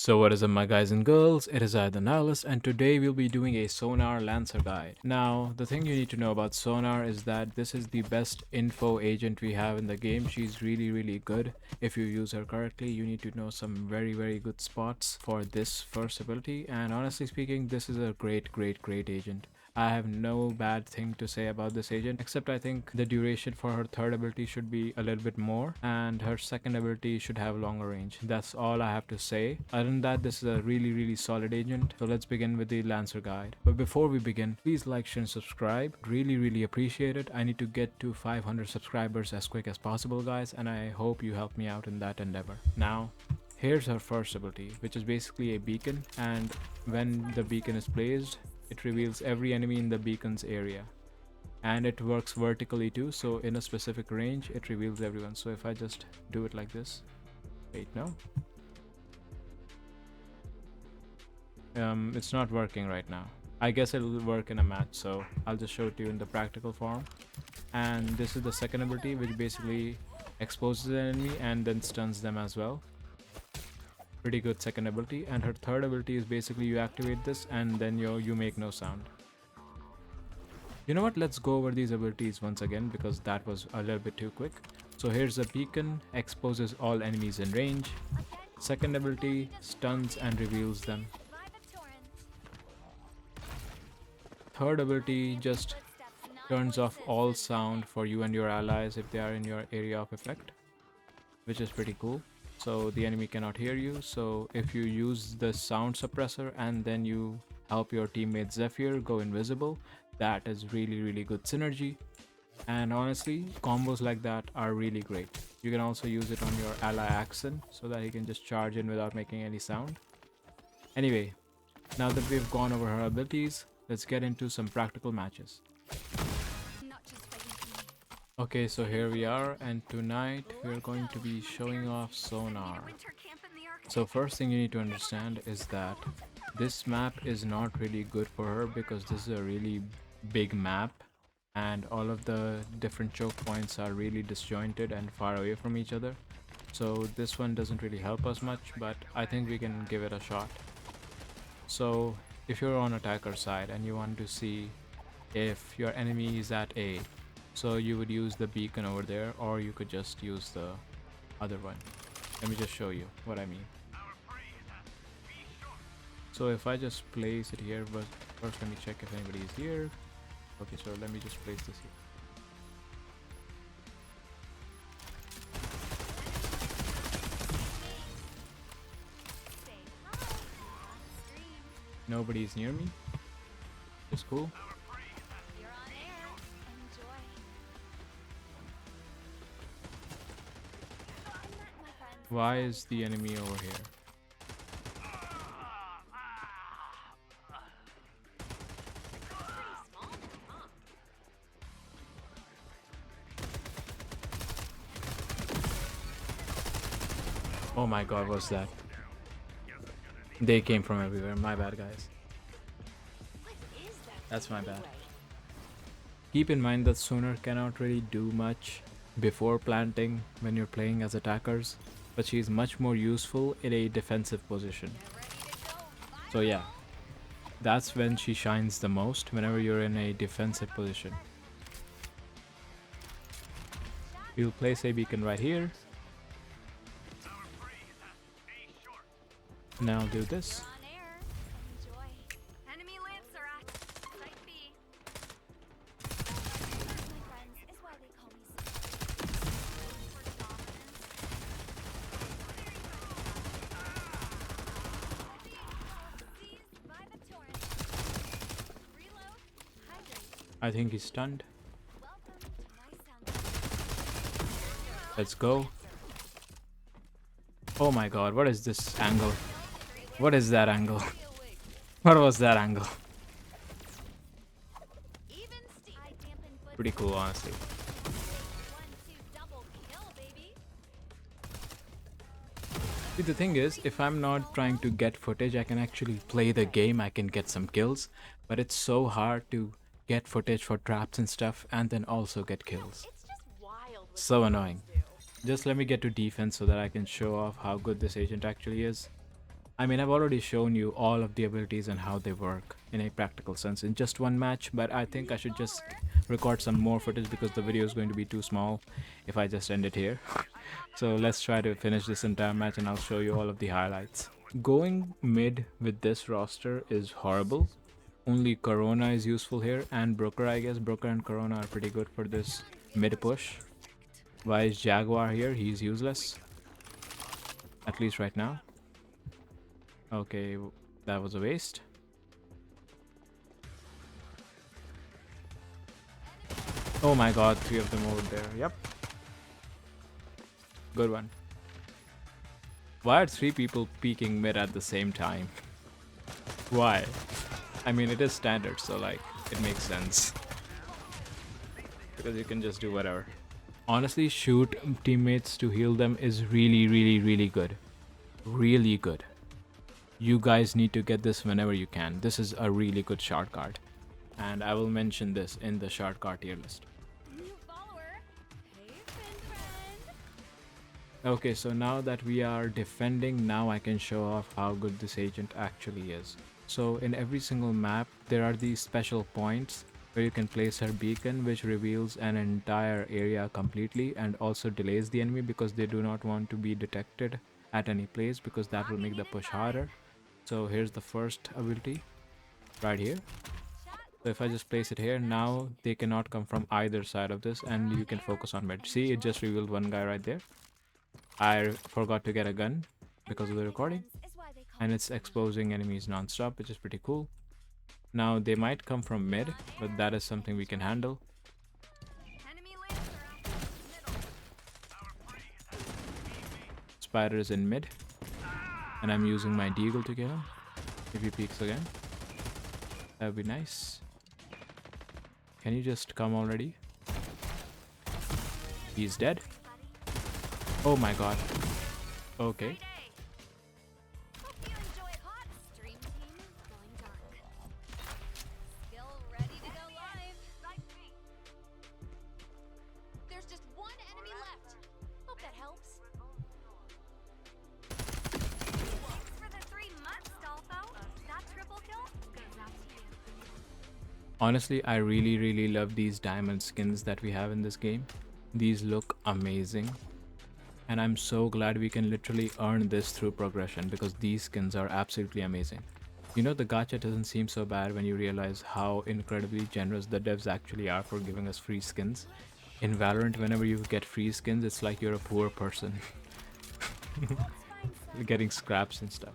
So what is up my guys and girls, it is I the Nihilist and today we'll be doing a Sonar Lancer guide. Now the thing you need to know about Sonar is that this is the best info agent we have in the game. She's really good. If you use her correctly, you need to know some very good spots for this first ability, and honestly speaking this is a great agent. I have no bad thing to say about this agent, except I think the duration for her third ability should be a little bit more and her second ability should have longer range. That's all I have to say. Other than that, this is a really solid agent. So let's begin with the Lancer guide. But before we begin, please like, share and subscribe. Really appreciate it. I need to get to 500 subscribers as quick as possible, guys, and I hope you help me out in that endeavor. Now, here's her first ability, which is basically a beacon, and when the beacon is placed, it reveals every enemy in the beacon's area, and it works vertically too, so in a specific range it reveals everyone. So if I just do it like this, wait, no, it's not working right now. I guess it'll work in a match, so I'll just show it to you in the practical form. And this is the second ability, which basically exposes an enemy and then stuns them as well. Pretty good second ability. And her third ability is basically you activate this and then you make no sound. You know what, let's go over these abilities once again because that was a little bit too quick. So here's the beacon, exposes all enemies in range. Second ability, stuns and reveals them. Third ability just turns off all sound for you and your allies if they are in your area of effect, which is pretty cool. So the enemy cannot hear you. So if you use the sound suppressor and then you help your teammate Zephyr go invisible, that is really good synergy. And honestly, combos like that are really great. You can also use it on your ally Axon so that he can just charge in without making any sound. Anyway, now that we've gone over her abilities, let's get into some practical matches. Okay, so here we are, and tonight we're going to be showing off Sonar. So first thing you need to understand is that this map is not really good for her because this is a really big map and all of the different choke points are really disjointed and far away from each other. So this one doesn't really help us much, but I think we can give it a shot. So if you're on attacker side and you want to see if your enemy is at A, so you would use the beacon over there, or you could just use the other one. Let me just show you what I mean. So if I just place it here, but first let me check if anybody is here. Okay, so let me just place this here. Nobody is near me. It's cool. Why is the enemy over here? Oh my god, what's that? They came from everywhere. My bad, guys. That's my bad. Keep in mind that Sonar cannot really do much before planting when you're playing as attackers, but she's much more useful in a defensive position. So yeah, that's when she shines the most, whenever you're in a defensive position. We'll place a beacon right here. Now I'll do this. I think he's stunned. Let's go. Oh my god, what is this angle? What is that angle? What was that angle? Pretty cool, honestly. See, the thing is, if I'm not trying to get footage, I can actually play the game, I can get some kills, but it's so hard to get footage for traps and stuff and then also get kills. So annoying. Just let me get to defense so that I can show off how good this agent actually is. I mean, I've already shown you all of the abilities and how they work in a practical sense in just one match, but I think I should just record some more footage because the video is going to be too small if I just end it here. So let's try to finish this entire match and I'll show you all of the highlights. Going mid with this roster is horrible. Only Corona is useful here, and Brooker, I guess. Brooker and Corona are pretty good for this mid push. Why is Jaguar here? He's useless. At least right now. Okay, that was a waste. Oh my god, 3 of them over there. Yep. Good one. Why are 3 people peeking mid at the same time? Why? I mean, it is standard, so like, it makes sense. Because you can just do whatever. Honestly, shoot teammates to heal them is really good. Really good. You guys need to get this whenever you can. This is a really good shard card. And I will mention this in the shard card tier list. Okay, so now that we are defending, now I can show off how good this agent actually is. So in every single map, there are these special points where you can place her beacon, which reveals an entire area completely and also delays the enemy because they do not want to be detected at any place because that will make the push harder. So here's the first ability right here. So if I just place it here, now they cannot come from either side of this and you can focus on mid. See, it just revealed one guy right there. I forgot to get a gun because of the recording, and it's exposing enemies non-stop, which is pretty cool. Now they might come from mid, but that is something we can handle. Spider is in mid, and I'm using my deagle to kill him. If he peeks again, that would be nice. Can you just come already? He's dead. Oh my god. Okay. Honestly, I really love these diamond skins that we have in this game. These look amazing. And I'm so glad we can literally earn this through progression because these skins are absolutely amazing. You know, the gacha doesn't seem so bad when you realize how incredibly generous the devs actually are for giving us free skins. In Valorant, whenever you get free skins, it's like you're a poor person. Getting scraps and stuff.